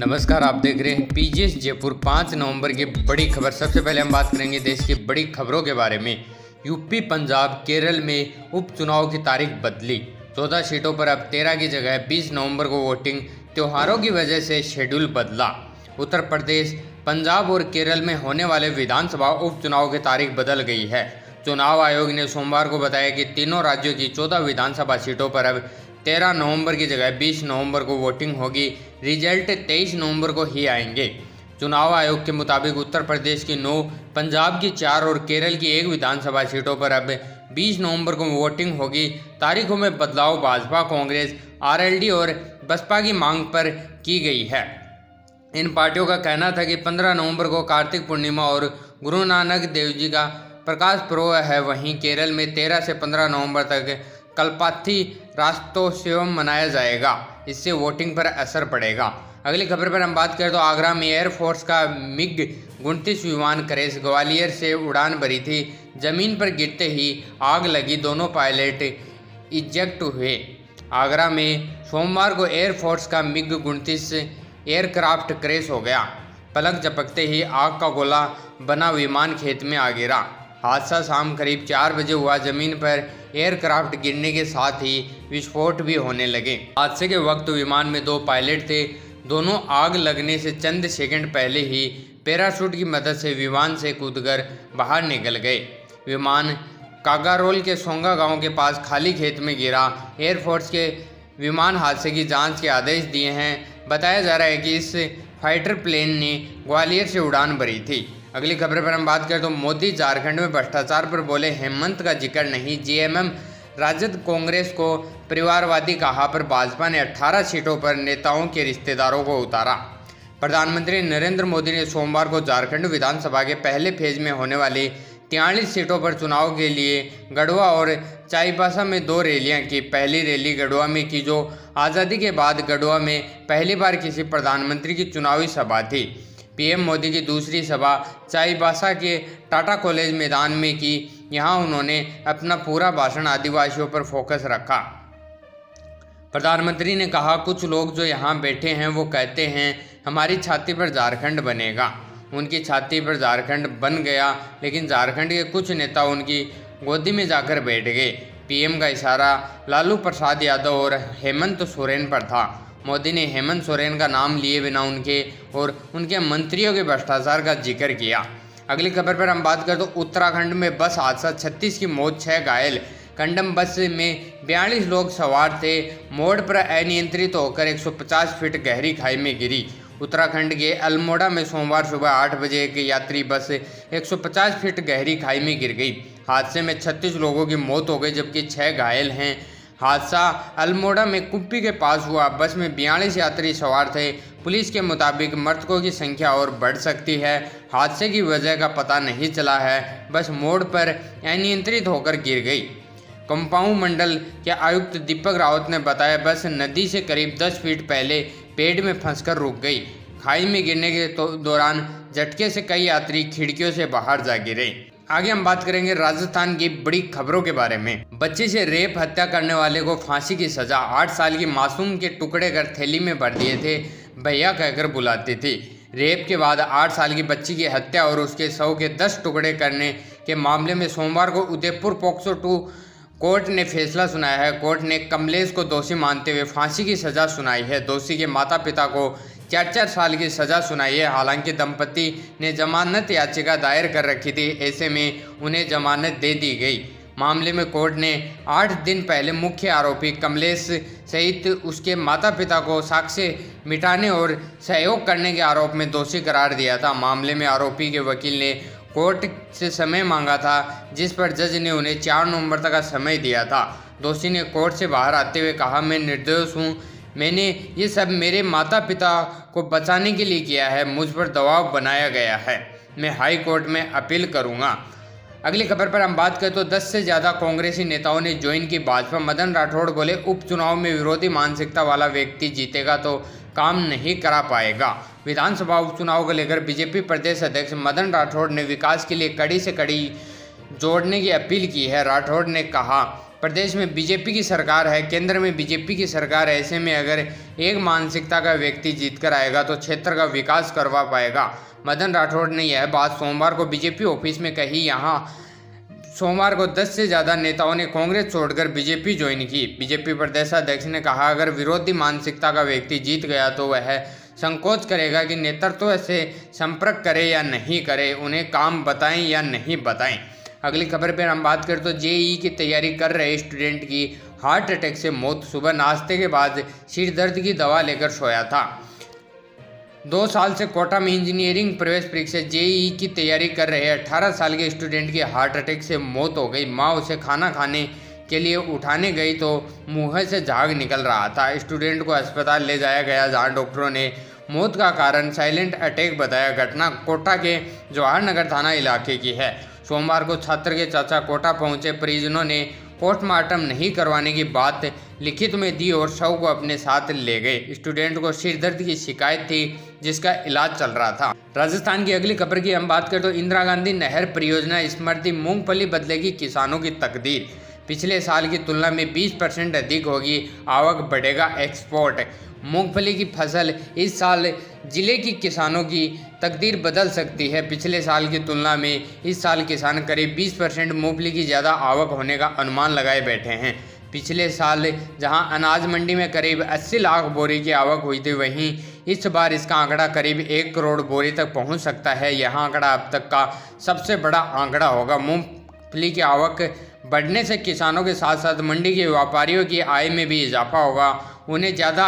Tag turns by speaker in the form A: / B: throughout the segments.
A: नमस्कार, आप देख रहे हैं पीजीएस जयपुर। 5 नवंबर की बड़ी खबर। सबसे पहले हम बात करेंगे देश की बड़ी खबरों के बारे में। यूपी, पंजाब, केरल में उपचुनाव की तारीख बदली। 14 सीटों पर अब 13 की जगह 20 नवंबर को वोटिंग। त्योहारों की वजह से शेड्यूल बदला। उत्तर प्रदेश, पंजाब और केरल में होने वाले विधानसभा उपचुनाव की तारीख बदल गई है। चुनाव आयोग ने सोमवार को बताया कि तीनों राज्यों की 14 विधानसभा सीटों पर अब 13 नवंबर की जगह 20 नवंबर को वोटिंग होगी। रिजल्ट 23 नवंबर को ही आएंगे। चुनाव आयोग के मुताबिक उत्तर प्रदेश की 9, पंजाब की 4 और केरल की 1 विधानसभा सीटों पर अब 20 नवंबर को वोटिंग होगी। तारीखों में बदलाव भाजपा, कांग्रेस, आरएलडी और बसपा की मांग पर की गई है। इन पार्टियों का कहना था कि 15 नवंबर को कार्तिक पूर्णिमा और गुरु नानक देव जी का प्रकाश पर्व है। वहीं केरल में 13 से 15 नवंबर तक कल्पाथी रास्तोत्सव मनाया जाएगा। इससे वोटिंग पर असर पड़ेगा। अगली खबर पर हम बात करें तो आगरा में एयरफोर्स का मिग 29 विमान क्रैश। ग्वालियर से उड़ान भरी थी, जमीन पर गिरते ही आग लगी। दोनों पायलट इजेक्ट हुए। आगरा में सोमवार को एयरफोर्स का मिग 29 एयरक्राफ्ट क्रैश हो गया। पलक झपकते ही आग का गोला बना विमान खेत में आ गिरा। हादसा शाम करीब 4 बजे हुआ। जमीन पर एयरक्राफ्ट गिरने के साथ ही विस्फोट भी होने लगे। हादसे के वक्त विमान में 2 पायलट थे। दोनों आग लगने से चंद सेकंड पहले ही पैराशूट की मदद से विमान से कूदकर बाहर निकल गए। विमान कागारोल के सोंगा गांव के पास खाली खेत में गिरा। एयरफोर्स के विमान हादसे की जांच के आदेश दिए हैं। बताया जा रहा है कि इस फाइटर प्लेन ने ग्वालियर से उड़ान भरी थी। अगली खबर पर हम बात करें तो मोदी झारखंड में भ्रष्टाचार पर बोले, हेमंत का जिक्र नहीं। जेएमएम राजद कांग्रेस को परिवारवादी कहा, पर भाजपा ने 18 सीटों पर नेताओं के रिश्तेदारों को उतारा। प्रधानमंत्री नरेंद्र मोदी ने सोमवार को झारखंड विधानसभा के पहले फेज में होने वाली 43 सीटों पर चुनाव के लिए गढ़वा और चाईबासा में 2 रैलियां की। पहली रैली गढ़वा में की, जो आज़ादी के बाद गढ़वा में पहली बार किसी प्रधानमंत्री की चुनावी सभा थी। पीएम मोदी की दूसरी सभा चाईबासा के टाटा कॉलेज मैदान में की। यहां उन्होंने अपना पूरा भाषण आदिवासियों पर फोकस रखा। प्रधानमंत्री ने कहा, कुछ लोग जो यहां बैठे हैं वो कहते हैं हमारी छाती पर झारखंड बनेगा। उनकी छाती पर झारखंड बन गया, लेकिन झारखंड के कुछ नेता उनकी गोदी में जाकर बैठ गए। पीएम का इशारा लालू प्रसाद यादव और हेमंत सोरेन पर था। मोदी ने हेमंत सोरेन का नाम लिए बिना उनके और उनके मंत्रियों के भ्रष्टाचार का जिक्र किया। अगली खबर पर हम बात करें तो उत्तराखंड में बस हादसा, 36 की मौत, 6 घायल। कंडम बस में 42 लोग सवार थे। मोड़ पर अनियंत्रित होकर 150 फीट गहरी खाई में गिरी। उत्तराखंड के अल्मोड़ा में सोमवार सुबह 8 बजे एक यात्री बस 150 फीट गहरी खाई में गिर गई। हादसे में 36 लोगों की मौत हो गई, जबकि 6 घायल हैं। हादसा अल्मोड़ा में कुप्पी के पास हुआ। बस में 42 यात्री सवार थे। पुलिस के मुताबिक मृतकों की संख्या और बढ़ सकती है। हादसे की वजह का पता नहीं चला है। बस मोड़ पर अनियंत्रित होकर गिर गई। कंपाउंड मंडल के आयुक्त दीपक रावत ने बताया, बस नदी से करीब 10 फीट पहले पेड़ में फंसकर रुक गई। खाई में गिरने के दौरान झटके से कई यात्री खिड़कियों से बाहर जा गिरे। आगे हम बात करेंगे राजस्थान की बड़ी खबरों के बारे में। बच्ची से रेप हत्या करने वाले को फांसी की सजा। 8 साल की मासूम के टुकड़े कर थैली में भर दिए थे, भैया कहकर बुलाती थी। रेप के बाद 8 साल की बच्ची की हत्या और उसके शव के 10 टुकड़े करने के मामले में सोमवार को उदयपुर पॉक्सो 2 कोर्ट ने फैसला सुनाया है। कोर्ट ने कमलेश को दोषी मानते हुए फांसी की सजा सुनाई है। दोषी के माता पिता को 4-4 साल की सजा सुनाई है। हालांकि दंपति ने जमानत याचिका दायर कर रखी थी, ऐसे में उन्हें जमानत दे दी गई। मामले में कोर्ट ने 8 दिन पहले मुख्य आरोपी कमलेश सहित उसके माता पिता को साक्ष्य मिटाने और सहयोग करने के आरोप में दोषी करार दिया था। मामले में आरोपी के वकील ने कोर्ट से समय मांगा था, जिस पर जज ने उन्हें 4 नवंबर तक का समय दिया था। दोषी ने कोर्ट से बाहर आते हुए कहा, मैं निर्दोष हूँ। मैंने ये सब मेरे माता पिता को बचाने के लिए किया है। मुझ पर दबाव बनाया गया है। मैं हाई कोर्ट में अपील करूँगा। अगली खबर पर हम बात करें तो 10 से ज़्यादा कांग्रेसी नेताओं ने ज्वाइन की भाजपा। मदन राठौड़ बोले, उपचुनाव में विरोधी मानसिकता वाला व्यक्ति जीतेगा तो काम नहीं करा पाएगा। विधानसभा उपचुनाव को लेकर बीजेपी प्रदेश अध्यक्ष मदन राठौड़ ने विकास के लिए कड़ी से कड़ी जोड़ने की अपील की है। राठौड़ ने कहा, प्रदेश में बीजेपी की सरकार है, केंद्र में बीजेपी की सरकार है। ऐसे में अगर एक मानसिकता का व्यक्ति जीतकर आएगा तो क्षेत्र का विकास करवा पाएगा। मदन राठौड़ ने यह बात सोमवार को बीजेपी ऑफिस में कही। यहाँ सोमवार को 10 से ज़्यादा नेताओं ने कांग्रेस छोड़कर बीजेपी ज्वाइन की। बीजेपी प्रदेशाध्यक्ष ने कहा, अगर विरोधी मानसिकता का व्यक्ति जीत गया तो वह संकोच करेगा कि नेतृत्व से संपर्क करे या नहीं करे, उन्हें काम बताएं या नहीं बताएं। अगली खबर पर हम बात करें तो जेईई की तैयारी कर रहे स्टूडेंट की हार्ट अटैक से मौत। सुबह नाश्ते के बाद सिर दर्द की दवा लेकर सोया था। 2 साल से कोटा में इंजीनियरिंग प्रवेश परीक्षा जेईई की तैयारी कर रहे 18 साल के स्टूडेंट की हार्ट अटैक से मौत हो गई। माँ उसे खाना खाने के लिए उठाने गई तो मुंह से झाग निकल रहा था। स्टूडेंट को अस्पताल ले जाया गया, जहां डॉक्टरों ने मौत का कारण साइलेंट अटैक बताया। घटना कोटा के जवाहर नगर थाना इलाके की है। सोमवार को छात्र के चाचा कोटा पहुंचे। परिजनों ने पोस्टमार्टम नहीं करवाने की बात लिखित में दी और शव को अपने साथ ले गए। स्टूडेंट को सिर दर्द की शिकायत थी, जिसका इलाज चल रहा था। राजस्थान की अगली खबर की हम बात करें तो इंदिरा गांधी नहर परियोजना स्मृति मूंगफली बदलेगी किसानों की तकदीर। पिछले साल की तुलना में 20% अधिक होगी आवक, बढ़ेगा एक्सपोर्ट। मूंगफली की फसल इस साल जिले की किसानों की तकदीर बदल सकती है। पिछले साल की तुलना में इस साल किसान करीब 20% मूंगफली की ज़्यादा आवक होने का अनुमान लगाए बैठे हैं। पिछले साल जहां अनाज मंडी में करीब 80 लाख बोरी की आवक हुई थी, वहीं इस बार इसका आंकड़ा करीब 1 करोड़ बोरी तक पहुंच सकता है। यह आंकड़ा अब तक का सबसे बड़ा आंकड़ा होगा। मूंगफली की आवक बढ़ने से किसानों के साथ साथ मंडी के व्यापारियों की आय में भी इजाफा होगा, उन्हें ज़्यादा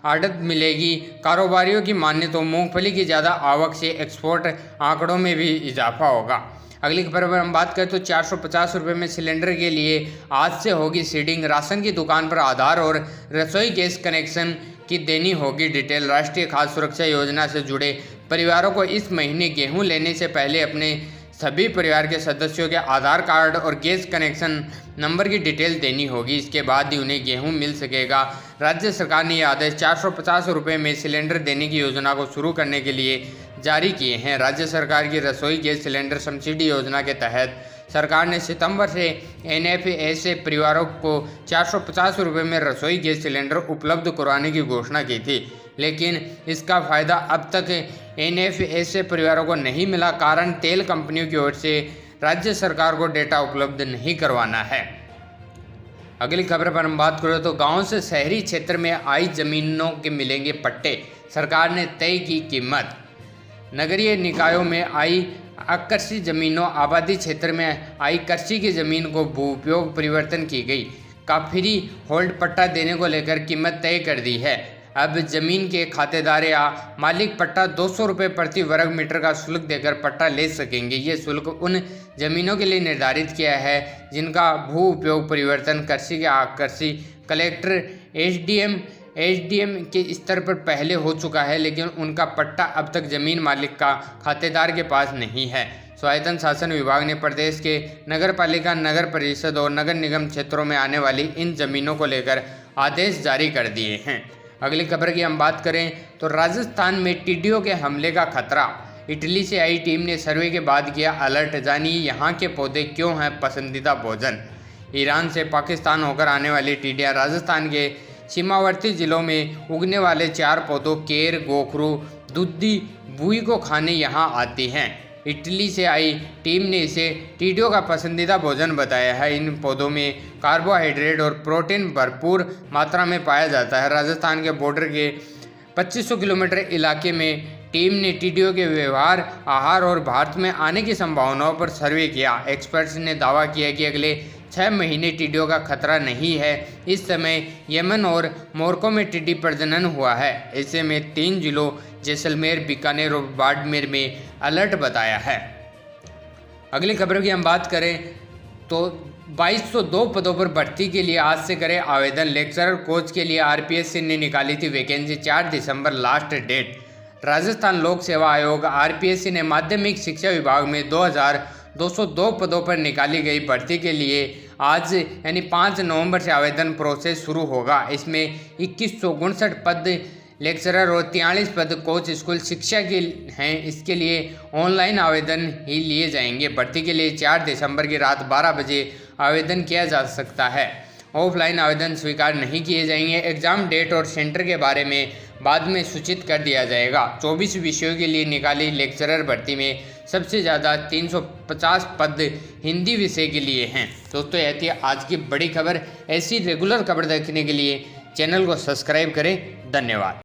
A: आड़त मिलेगी। कारोबारियों की माने तो मूंगफली की ज़्यादा आवक से एक्सपोर्ट आंकड़ों में भी इजाफा होगा। अगली खबर पर हम बात करें तो 450 रुपये में सिलेंडर के लिए आज से होगी सीडिंग। राशन की दुकान पर आधार और रसोई गैस कनेक्शन की देनी होगी डिटेल। राष्ट्रीय खाद्य सुरक्षा योजना से जुड़े परिवारों को इस महीने गेहूं लेने से पहले अपने सभी परिवार के सदस्यों के आधार कार्ड और गैस कनेक्शन नंबर की डिटेल देनी होगी। इसके बाद ही उन्हें गेहूं मिल सकेगा। राज्य सरकार ने यह आदेश 450 रुपये में सिलेंडर देने की योजना को शुरू करने के लिए जारी किए हैं। राज्य सरकार की रसोई गैस सिलेंडर सब्सिडी योजना के तहत सरकार ने सितंबर से एनएफएसए परिवारों को 450 रुपये में रसोई गैस सिलेंडर उपलब्ध कराने की घोषणा की थी, लेकिन इसका फ़ायदा अब तक एनएफएसए परिवारों को नहीं मिला। कारण तेल कंपनियों की ओर से राज्य सरकार को डेटा उपलब्ध नहीं करवाना है। अगली खबर पर हम बात करें तो गांव से शहरी क्षेत्र में आई जमीनों के मिलेंगे पट्टे। सरकार ने तय की कीमत। नगरीय निकायों में आई आकृषि जमीनों, आबादी क्षेत्र में आई कृषि की जमीन को भू उपयोग परिवर्तन की गई। काफिरी होल्ड पट्टा देने को लेकर कीमत तय कर दी है। अब जमीन के खातेदार या मालिक पट्टा 200 रुपये प्रति वर्ग मीटर का शुल्क देकर पट्टा ले सकेंगे। ये शुल्क उन जमीनों के लिए निर्धारित किया है जिनका भू उपयोग परिवर्तन कृषि के आकृषि कलेक्टर एसडीएम के स्तर पर पहले हो चुका है, लेकिन उनका पट्टा अब तक जमीन मालिक का खातेदार के पास नहीं है। स्वायत्त शासन विभाग ने प्रदेश के नगर पालिका, नगर परिषद और नगर निगम क्षेत्रों में आने वाली इन जमीनों को लेकर आदेश जारी कर दिए हैं। अगली खबर की हम बात करें तो राजस्थान में टिड्डियों के हमले का खतरा। इटली से आई टीम ने सर्वे के बाद किया अलर्ट। जानिए यहाँ के पौधे क्यों हैं पसंदीदा भोजन। ईरान से पाकिस्तान होकर आने वाली टिड्डियाँ राजस्थान के सीमावर्ती जिलों में उगने वाले 4 पौधों केर, गोखरू, दुद्धी, बुई को खाने यहाँ आती हैं। इटली से आई टीम ने इसे टिड्डियों का पसंदीदा भोजन बताया है। इन पौधों में कार्बोहाइड्रेट और प्रोटीन भरपूर मात्रा में पाया जाता है। राजस्थान के बॉर्डर के 2500 किलोमीटर इलाके में टीम ने टिड्डियों के व्यवहार, आहार और भारत में आने की संभावनाओं पर सर्वे किया। एक्सपर्ट्स ने दावा किया कि अगले 6 महीने टिड्डियों का खतरा नहीं है। इस समय यमन और मोरक्को में टिड्डी प्रजनन हुआ है। ऐसे में 3 जिलों जैसलमेर, बीकानेर और बाड़मेर में अलर्ट बताया है। अगली खबर की हम बात करें तो 2202 पदों पर भर्ती के लिए आज से करें आवेदन। लेक्चरर कोच के लिए आरपीएससी ने निकाली थी वैकेंसी। 4 दिसंबर लास्ट डेट। राजस्थान लोक सेवा आयोग आरपीएससी ने माध्यमिक शिक्षा विभाग में 2202 पदों पर निकाली गई भर्ती के लिए आज यानी 5 नवंबर से आवेदन प्रोसेस शुरू होगा। इसमें 2159 पद लेक्चरर और 43 पद कोच स्कूल शिक्षा के हैं। इसके लिए ऑनलाइन आवेदन ही लिए जाएंगे। भर्ती के लिए 4 दिसंबर की रात 12 बजे आवेदन किया जा सकता है। ऑफलाइन आवेदन स्वीकार नहीं किए जाएंगे। एग्ज़ाम डेट और सेंटर के बारे में बाद में सूचित कर दिया जाएगा। 24 विषयों के लिए निकाली लेक्चरर भर्ती में सबसे ज़्यादा 350 पद हिंदी विषय के लिए हैं। दोस्तों, यह थी आज की बड़ी खबर। ऐसी रेगुलर खबर देखने के लिए चैनल को सब्सक्राइब करें। धन्यवाद।